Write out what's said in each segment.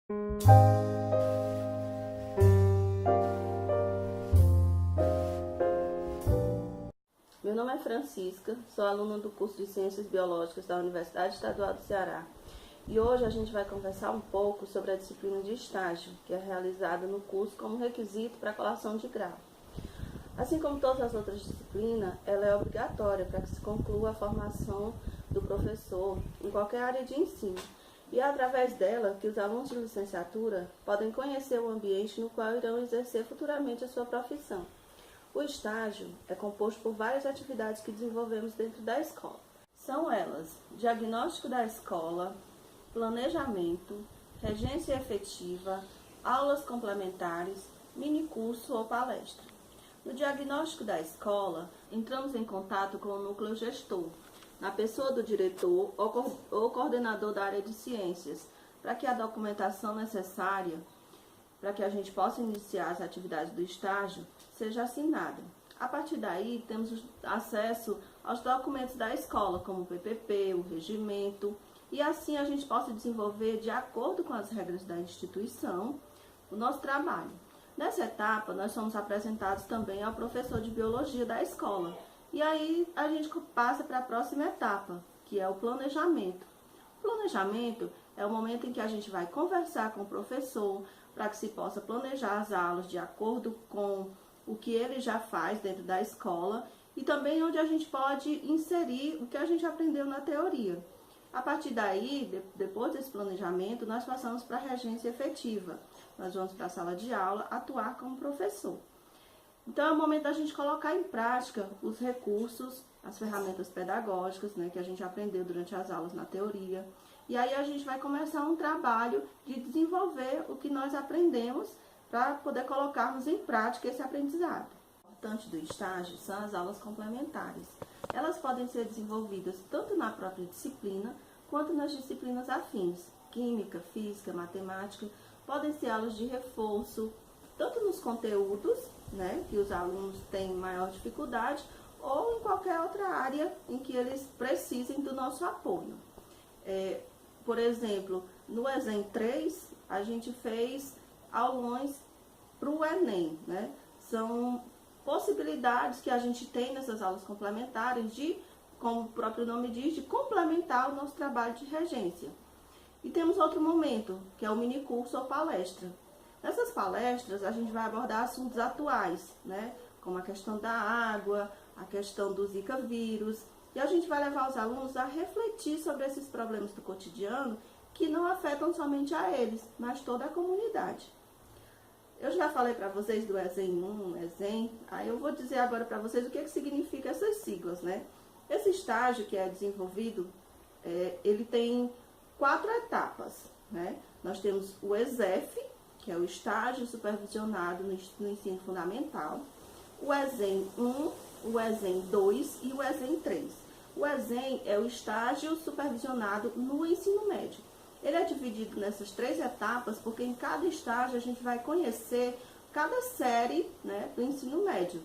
Meu nome é Francisca, sou aluna do curso de Ciências Biológicas da Universidade Estadual do Ceará. E hoje a gente vai conversar um pouco sobre a disciplina de estágio, que é realizada no curso como requisito para a colação de grau. Assim como todas as outras disciplinas, ela é obrigatória para que se conclua a formação do professor em qualquer área de ensino. E é através dela que os alunos de licenciatura podem conhecer o ambiente no qual irão exercer futuramente a sua profissão. O estágio é composto por várias atividades que desenvolvemos dentro da escola. São elas: diagnóstico da escola, planejamento, regência efetiva, aulas complementares, minicurso ou palestra. No diagnóstico da escola, entramos em contato com o núcleo gestor, na pessoa do diretor ou coordenador da área de ciências, para que a documentação necessária para que a gente possa iniciar as atividades do estágio seja assinada. A partir daí, temos acesso aos documentos da escola, como o PPP, o regimento, e assim a gente possa desenvolver, de acordo com as regras da instituição, o nosso trabalho. Nessa etapa, nós somos apresentados também ao professor de biologia da escola. E aí a gente passa para a próxima etapa, que é o planejamento. O planejamento é o momento em que a gente vai conversar com o professor para que se possa planejar as aulas de acordo com o que ele já faz dentro da escola e também onde a gente pode inserir o que a gente aprendeu na teoria. A partir daí, depois desse planejamento, nós passamos para a regência efetiva. Nós vamos para a sala de aula atuar como professor. Então, é o momento da gente colocar em prática os recursos, as ferramentas pedagógicas, né, que a gente aprendeu durante as aulas na teoria. E aí a gente vai começar um trabalho de desenvolver o que nós aprendemos para poder colocarmos em prática esse aprendizado. O importante do estágio são as aulas complementares. Elas podem ser desenvolvidas tanto na própria disciplina quanto nas disciplinas afins. Química, física, matemática, podem ser aulas de reforço, tanto nos conteúdos, né, que os alunos têm maior dificuldade, ou em qualquer outra área em que eles precisem do nosso apoio. Por exemplo, no Enem 3, a gente fez aulões para o Enem, né? São possibilidades que a gente tem nessas aulas complementares de, como o próprio nome diz, de complementar o nosso trabalho de regência. E temos outro momento, que é o minicurso ou palestra. Nessas palestras, a gente vai abordar assuntos atuais, né? Como a questão da água, a questão do Zika vírus, e a gente vai levar os alunos a refletir sobre esses problemas do cotidiano que não afetam somente a eles, mas toda a comunidade. Eu já falei para vocês do ESEM 1, ESEM, aí eu vou dizer agora para vocês o que significa essas siglas, né? Esse estágio que é desenvolvido, ele tem 4 etapas, né? Nós temos o ESEF, que é o estágio supervisionado no ensino fundamental, o ESEM 1, o ESEM 2 e o ESEM 3. O ESEM é o estágio supervisionado no ensino médio. Ele é dividido nessas 3 etapas porque em cada estágio a gente vai conhecer cada série, né, do ensino médio.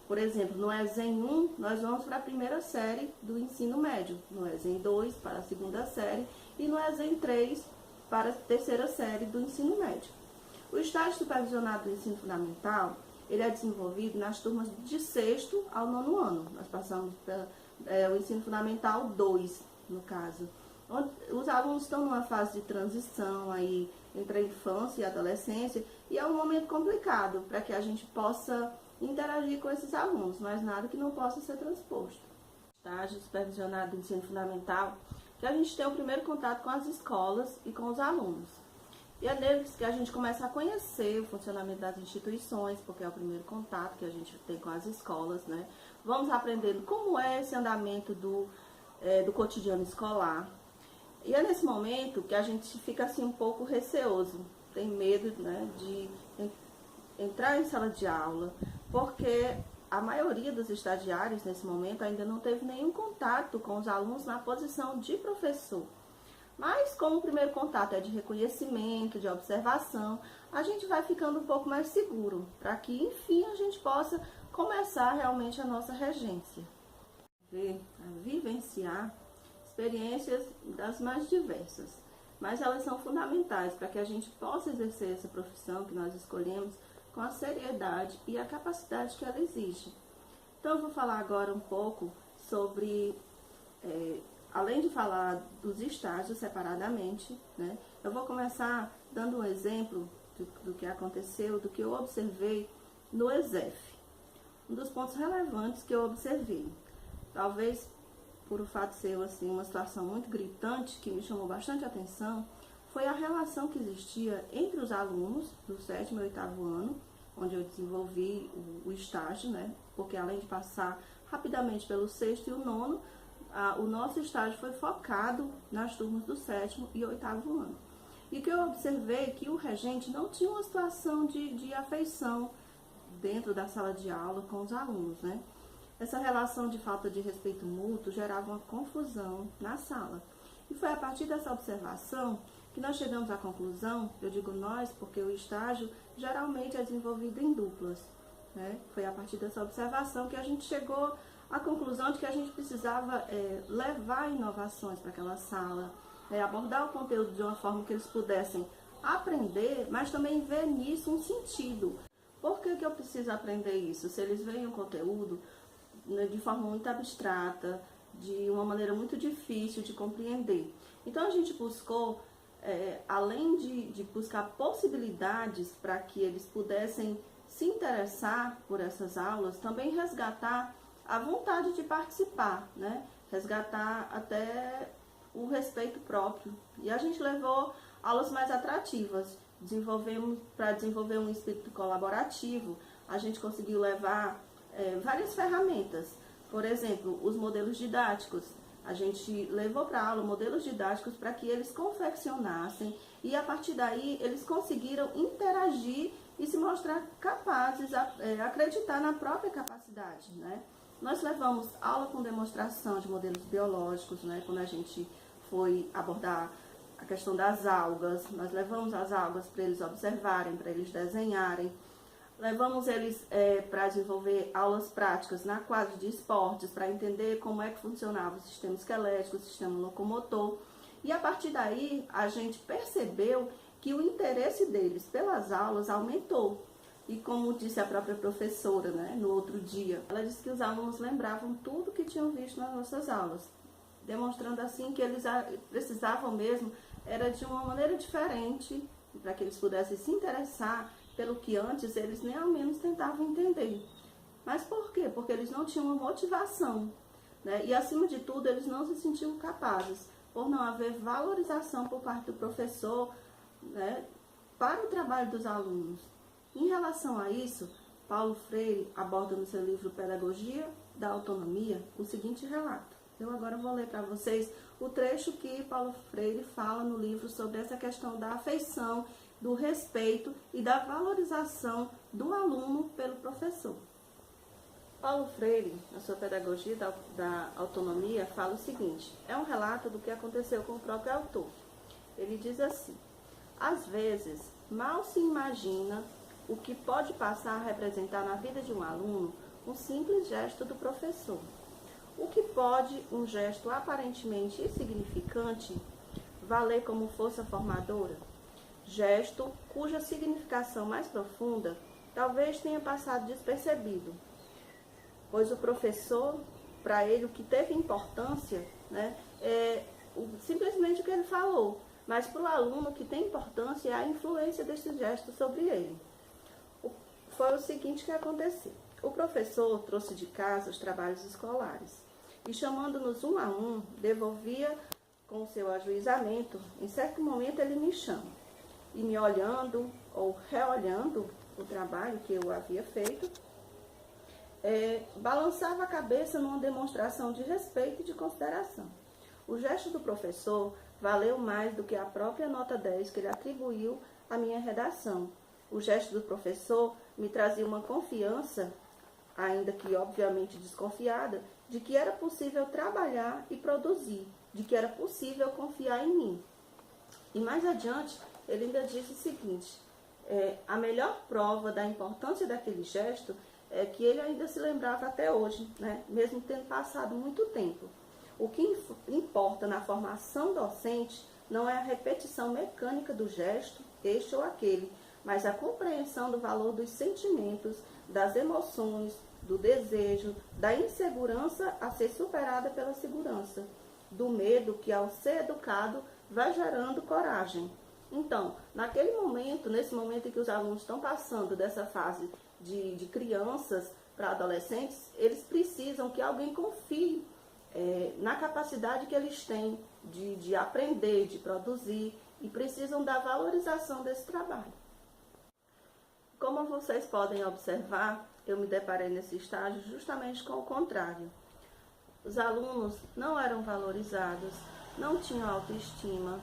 Por exemplo, no ESEM 1, nós vamos para a primeira série do ensino médio, no ESEM 2 para a segunda série e no ESEM 3 para a terceira série do ensino médio. O estágio supervisionado do ensino fundamental, ele é desenvolvido nas turmas de 6º ao 9º ano. Nós passamos o ensino fundamental 2, no caso. Onde os alunos estão numa fase de transição aí entre a infância e a adolescência, e é um momento complicado para que a gente possa interagir com esses alunos, mas nada que não possa ser transposto. Estágio supervisionado do ensino fundamental, que a gente tem o primeiro contato com as escolas e com os alunos. E é neles que a gente começa a conhecer o funcionamento das instituições, porque é o primeiro contato que a gente tem com as escolas, né? Vamos aprendendo como é esse andamento do cotidiano escolar. E é nesse momento que a gente fica assim um pouco receoso, tem medo, né, de entrar em sala de aula, porque a maioria dos estagiários nesse momento ainda não teve nenhum contato com os alunos na posição de professor. Mas como o primeiro contato é de reconhecimento, de observação, a gente vai ficando um pouco mais seguro, para que enfim a gente possa começar realmente a nossa regência. Vivenciar experiências das mais diversas, mas elas são fundamentais para que a gente possa exercer essa profissão que nós escolhemos com a seriedade e a capacidade que ela exige. Então eu vou falar agora um pouco sobre, além de falar dos estágios separadamente, né, eu vou começar dando um exemplo do que aconteceu, do que eu observei no ESEF. Um dos pontos relevantes que eu observei, talvez por o fato de ser assim, uma situação muito gritante, que me chamou bastante atenção, foi a relação que existia entre os alunos do 7º e 8º ano, onde eu desenvolvi o estágio, né? Porque além de passar rapidamente pelo 6º e o 9º, o nosso estágio foi focado nas turmas do 7º e 8º ano. E que eu observei que o regente não tinha uma situação de afeição dentro da sala de aula com os alunos, né? Essa relação de falta de respeito mútuo gerava uma confusão na sala. E foi a partir dessa observação que nós chegamos à conclusão, eu digo nós, porque o estágio geralmente é desenvolvido em duplas, né? Foi a partir dessa observação que a gente chegou à conclusão de que a gente precisava levar inovações para aquela sala, abordar o conteúdo de uma forma que eles pudessem aprender, mas também ver nisso um sentido. Por que eu preciso aprender isso? Se eles veem o conteúdo de forma muito abstrata, de uma maneira muito difícil de compreender. Então a gente buscou, além de buscar possibilidades para que eles pudessem se interessar por essas aulas, também resgatar a vontade de participar, né? Resgatar até o respeito próprio. E a gente levou aulas mais atrativas, para desenvolver um espírito colaborativo, a gente conseguiu levar várias ferramentas. Por exemplo, os modelos didáticos. A gente levou para a aula modelos didáticos para que eles confeccionassem e a partir daí eles conseguiram interagir e se mostrar capazes, acreditar na própria capacidade, né? Nós levamos aula com demonstração de modelos biológicos, né? Quando a gente foi abordar a questão das algas, nós levamos as algas para eles observarem, para eles desenharem. Levamos eles para desenvolver aulas práticas na quadra de esportes, para entender como é que funcionava o sistema esquelético, o sistema locomotor. E a partir daí, a gente percebeu que o interesse deles pelas aulas aumentou. E como disse a própria professora, né, no outro dia, ela disse que os alunos lembravam tudo que tinham visto nas nossas aulas, demonstrando assim que eles precisavam mesmo, era de uma maneira diferente, para que eles pudessem se interessar pelo que antes eles nem ao menos tentavam entender. Mas por quê? Porque eles não tinham uma motivação, né? E acima de tudo eles não se sentiam capazes, por não haver valorização por parte do professor, né, para o trabalho dos alunos. Em relação a isso, Paulo Freire aborda no seu livro Pedagogia da Autonomia o seguinte relato. Eu agora vou ler para vocês o trecho que Paulo Freire fala no livro sobre essa questão da afeição, do respeito e da valorização do aluno pelo professor. Paulo Freire, na sua Pedagogia da Autonomia, fala o seguinte, é um relato do que aconteceu com o próprio autor. Ele diz assim, às vezes, mal se imagina o que pode passar a representar na vida de um aluno um simples gesto do professor. O que pode um gesto aparentemente insignificante valer como força formadora? Gesto cuja significação mais profunda talvez tenha passado despercebido, pois o professor, para ele, o que teve importância, né, simplesmente o que ele falou, mas para o aluno o que tem importância é a influência desse gesto sobre ele. Foi o seguinte que aconteceu. O professor trouxe de casa os trabalhos escolares e, chamando-nos um a um, devolvia com o seu ajuizamento. Em certo momento ele me chama e, me olhando ou reolhando o trabalho que eu havia feito, balançava a cabeça numa demonstração de respeito e de consideração. O gesto do professor valeu mais do que a própria nota 10 que ele atribuiu à minha redação. O gesto do professor me trazia uma confiança, ainda que obviamente desconfiada, de que era possível trabalhar e produzir, de que era possível confiar em mim. E mais adiante, ele ainda disse o seguinte, a melhor prova da importância daquele gesto é que ele ainda se lembrava até hoje, né? Mesmo tendo passado muito tempo. O que importa na formação docente não é a repetição mecânica do gesto, este ou aquele, mas a compreensão do valor dos sentimentos, das emoções, do desejo, da insegurança a ser superada pela segurança, do medo que, ao ser educado, vai gerando coragem. Então, naquele momento, nesse momento em que os alunos estão passando dessa fase de crianças para adolescentes, eles precisam que alguém confie na capacidade que eles têm de aprender, de produzir, e precisam da valorização desse trabalho. Como vocês podem observar, eu me deparei nesse estágio justamente com o contrário. Os alunos não eram valorizados, não tinham autoestima,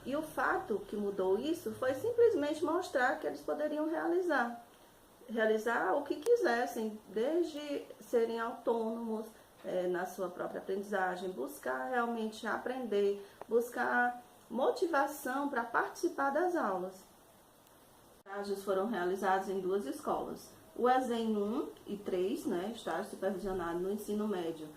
e o fato que mudou isso foi simplesmente mostrar que eles poderiam realizar o que quisessem, desde serem autônomos na sua própria aprendizagem, buscar realmente aprender, buscar motivação para participar das aulas. Os estágios foram realizados em 2 escolas. O ESEM 1 e 3, estágio supervisionado no ensino médio,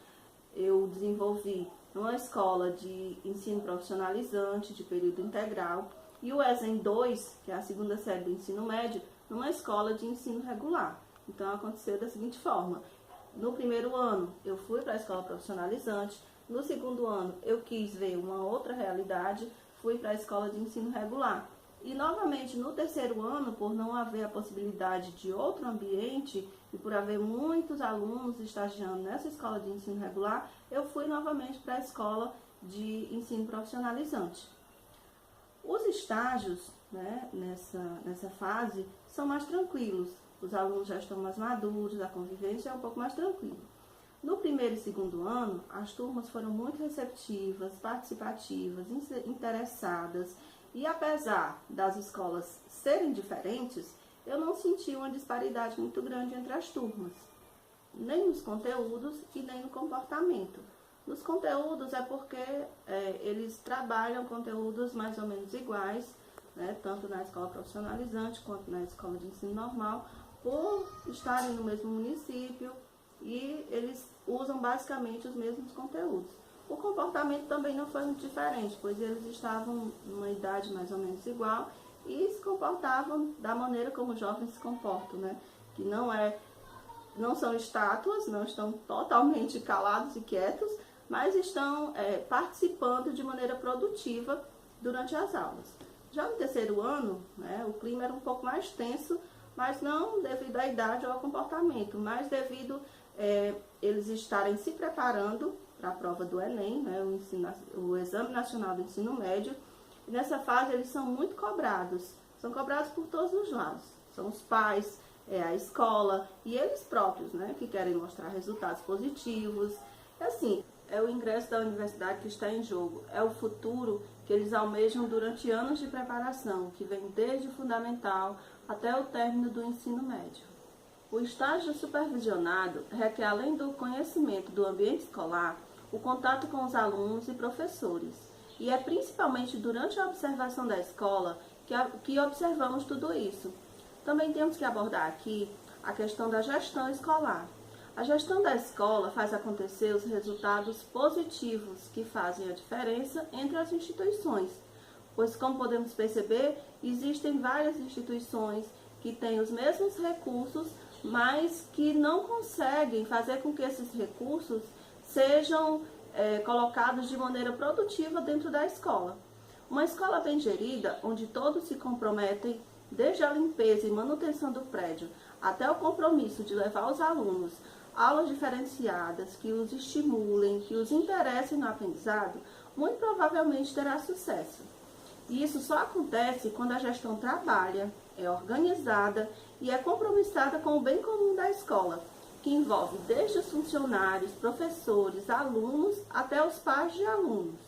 eu desenvolvi numa escola de ensino profissionalizante de período integral, e o ESEM 2, que é a 2ª série do ensino médio, numa escola de ensino regular. Então aconteceu da seguinte forma: no primeiro ano eu fui para a escola profissionalizante, no segundo ano eu quis ver uma outra realidade, fui para a escola de ensino regular. E novamente no terceiro ano, por não haver a possibilidade de outro ambiente e por haver muitos alunos estagiando nessa escola de ensino regular, eu fui novamente para a escola de ensino profissionalizante. Os estágios, nessa fase, são mais tranquilos. Os alunos já estão mais maduros, a convivência é um pouco mais tranquila. No primeiro e segundo ano, as turmas foram muito receptivas, participativas, interessadas, e apesar das escolas serem diferentes, eu não senti uma disparidade muito grande entre as turmas, nem nos conteúdos e nem no comportamento. Nos conteúdos é porque eles trabalham conteúdos mais ou menos iguais, tanto na escola profissionalizante quanto na escola de ensino normal, por estarem no mesmo município, e eles usam basicamente os mesmos conteúdos. O comportamento também não foi muito diferente, pois eles estavam numa idade mais ou menos igual e se comportavam da maneira como os jovens se comportam, que não são estátuas, não estão totalmente calados e quietos, mas estão participando de maneira produtiva durante as aulas. Já no terceiro ano, o clima era um pouco mais tenso, mas não devido à idade ou ao comportamento, mas devido eles estarem se preparando para a prova do Enem, o Exame Nacional do Ensino Médio. E nessa fase eles são muito cobrados, são cobrados por todos os lados. São os pais, a escola e eles próprios, que querem mostrar resultados positivos. Assim, é o ingresso da universidade que está em jogo, é o futuro que eles almejam durante anos de preparação, que vem desde o fundamental até o término do ensino médio. O estágio supervisionado requer, além do conhecimento do ambiente escolar, o contato com os alunos e professores. E é principalmente durante a observação da escola que observamos tudo isso. Também temos que abordar aqui a questão da gestão escolar. A gestão da escola faz acontecer os resultados positivos que fazem a diferença entre as instituições, pois, como podemos perceber, existem várias instituições que têm os mesmos recursos, mas que não conseguem fazer com que esses recursos sejam colocados de maneira produtiva dentro da escola. Uma escola bem gerida, onde todos se comprometem, desde a limpeza e manutenção do prédio, até o compromisso de levar os alunos a aulas diferenciadas, que os estimulem, que os interessem no aprendizado, muito provavelmente terá sucesso. E isso só acontece quando a gestão trabalha, é organizada e é compromissada com o bem comum da escola, que envolve desde os funcionários, professores, alunos, até os pais de alunos.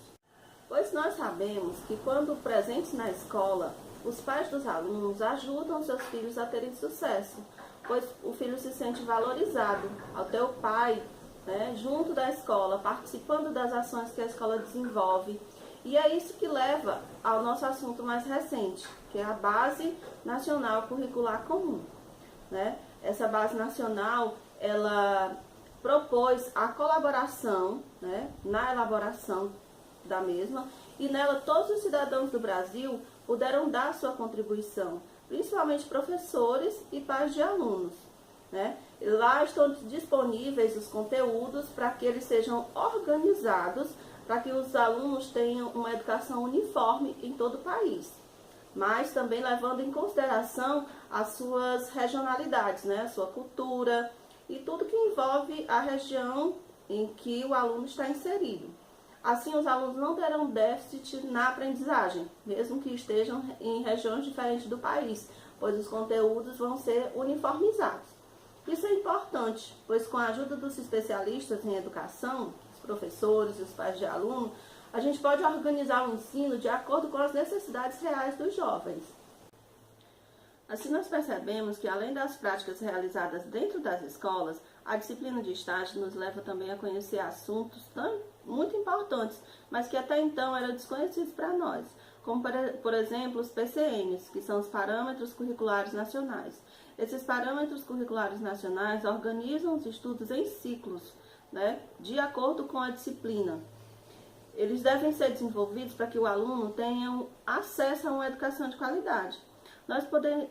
Pois nós sabemos que quando presentes na escola, os pais dos alunos ajudam seus filhos a terem sucesso, pois o filho se sente valorizado ao ter o pai junto da escola, participando das ações que a escola desenvolve. E é isso que leva ao nosso assunto mais recente, que é a Base Nacional Curricular Comum. Essa Base Nacional, ela propôs a colaboração na elaboração da mesma e nela todos os cidadãos do Brasil puderam dar sua contribuição, principalmente professores e pais de alunos, né? Lá estão disponíveis os conteúdos para que eles sejam organizados, para que os alunos tenham uma educação uniforme em todo o país, mas também levando em consideração as suas regionalidades, né? A sua cultura e tudo que envolve a região em que o aluno está inserido. Assim, os alunos não terão déficit na aprendizagem, mesmo que estejam em regiões diferentes do país, pois os conteúdos vão ser uniformizados. Isso é importante, pois com a ajuda dos especialistas em educação, os professores e os pais de aluno, a gente pode organizar o ensino de acordo com as necessidades reais dos jovens. Assim, nós percebemos que, além das práticas realizadas dentro das escolas, a disciplina de estágio nos leva também a conhecer assuntos muito importantes, mas que até então eram desconhecidos para nós, como, por exemplo, os PCNs, que são os Parâmetros Curriculares Nacionais. Esses Parâmetros Curriculares Nacionais organizam os estudos em ciclos, né, de acordo com a disciplina. Eles devem ser desenvolvidos para que o aluno tenha acesso a uma educação de qualidade. Nós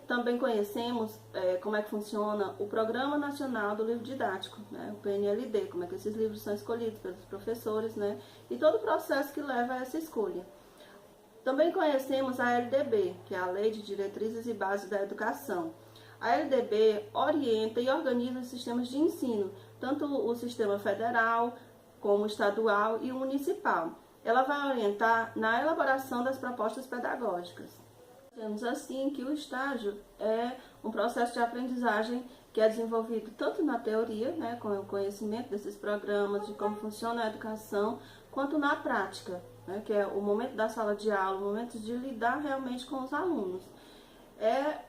também conhecemos como é que funciona o Programa Nacional do Livro Didático, né, o PNLD, como é que esses livros são escolhidos pelos professores, né, e todo o processo que leva a essa escolha. Também conhecemos a LDB, que é a Lei de Diretrizes e Bases da Educação. A LDB orienta e organiza os sistemas de ensino, tanto o sistema federal, como o estadual e o municipal. Ela vai orientar na elaboração das propostas pedagógicas. Temos assim que o estágio é um processo de aprendizagem que é desenvolvido tanto na teoria, né, com o conhecimento desses programas, de como funciona a educação, quanto na prática, né, que é o momento da sala de aula, o momento de lidar realmente com os alunos.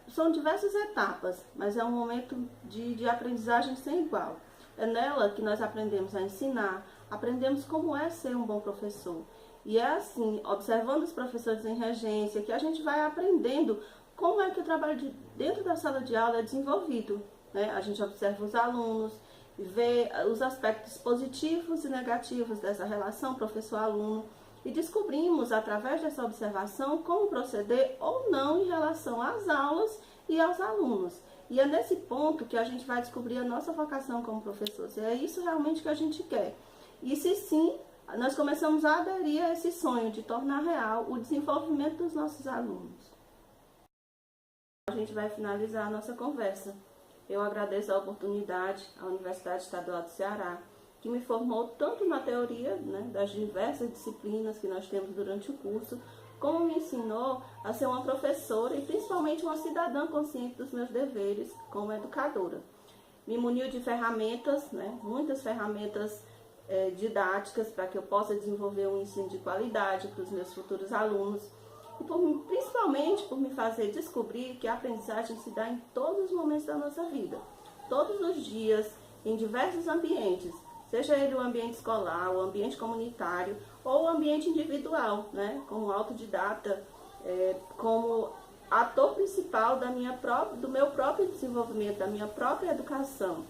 São diversas etapas, mas é um momento de aprendizagem sem igual. É nela que nós aprendemos a ensinar, aprendemos como é ser um bom professor. E é assim, observando os professores em regência, que a gente vai aprendendo como é que o trabalho dentro da sala de aula é desenvolvido, né? A gente observa os alunos, vê os aspectos positivos e negativos dessa relação professor-aluno e descobrimos, através dessa observação, como proceder ou não em relação às aulas e aos alunos. E é nesse ponto que a gente vai descobrir a nossa vocação como professores. É isso realmente que a gente quer. E se sim, nós começamos a aderir a esse sonho de tornar real o desenvolvimento dos nossos alunos. A gente vai finalizar a nossa conversa. Eu agradeço a oportunidade à Universidade Estadual do Ceará, que me formou tanto na teoria, né, das diversas disciplinas que nós temos durante o curso, como me ensinou a ser uma professora e principalmente uma cidadã consciente dos meus deveres como educadora. Me muniu de ferramentas, né, muitas ferramentas didáticas para que eu possa desenvolver um ensino de qualidade para os meus futuros alunos e principalmente por me fazer descobrir que a aprendizagem se dá em todos os momentos da nossa vida, todos os dias, em diversos ambientes, seja ele o ambiente escolar, o ambiente comunitário ou o ambiente individual, né, como autodidata, como ator principal do meu próprio desenvolvimento, da minha própria educação,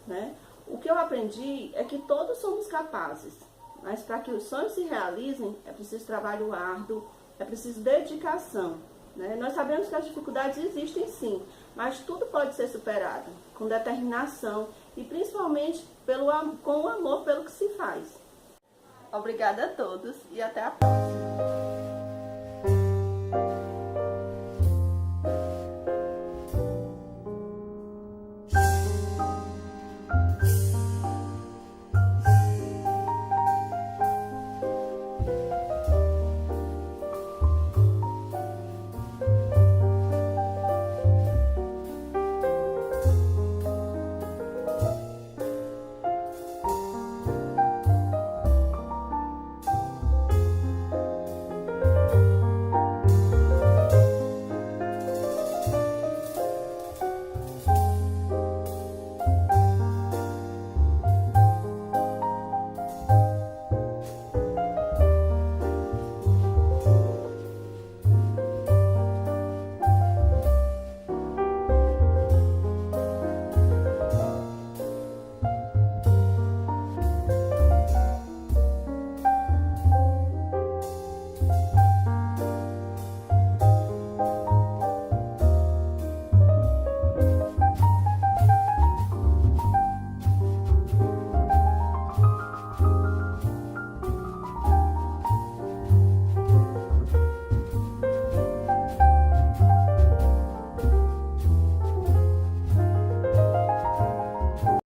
né? O que eu aprendi é que todos somos capazes, mas para que os sonhos se realizem é preciso trabalho árduo, é preciso dedicação, né? Nós sabemos que as dificuldades existem sim, mas tudo pode ser superado com determinação e principalmente com o amor pelo que se faz. Obrigada a todos e até a próxima.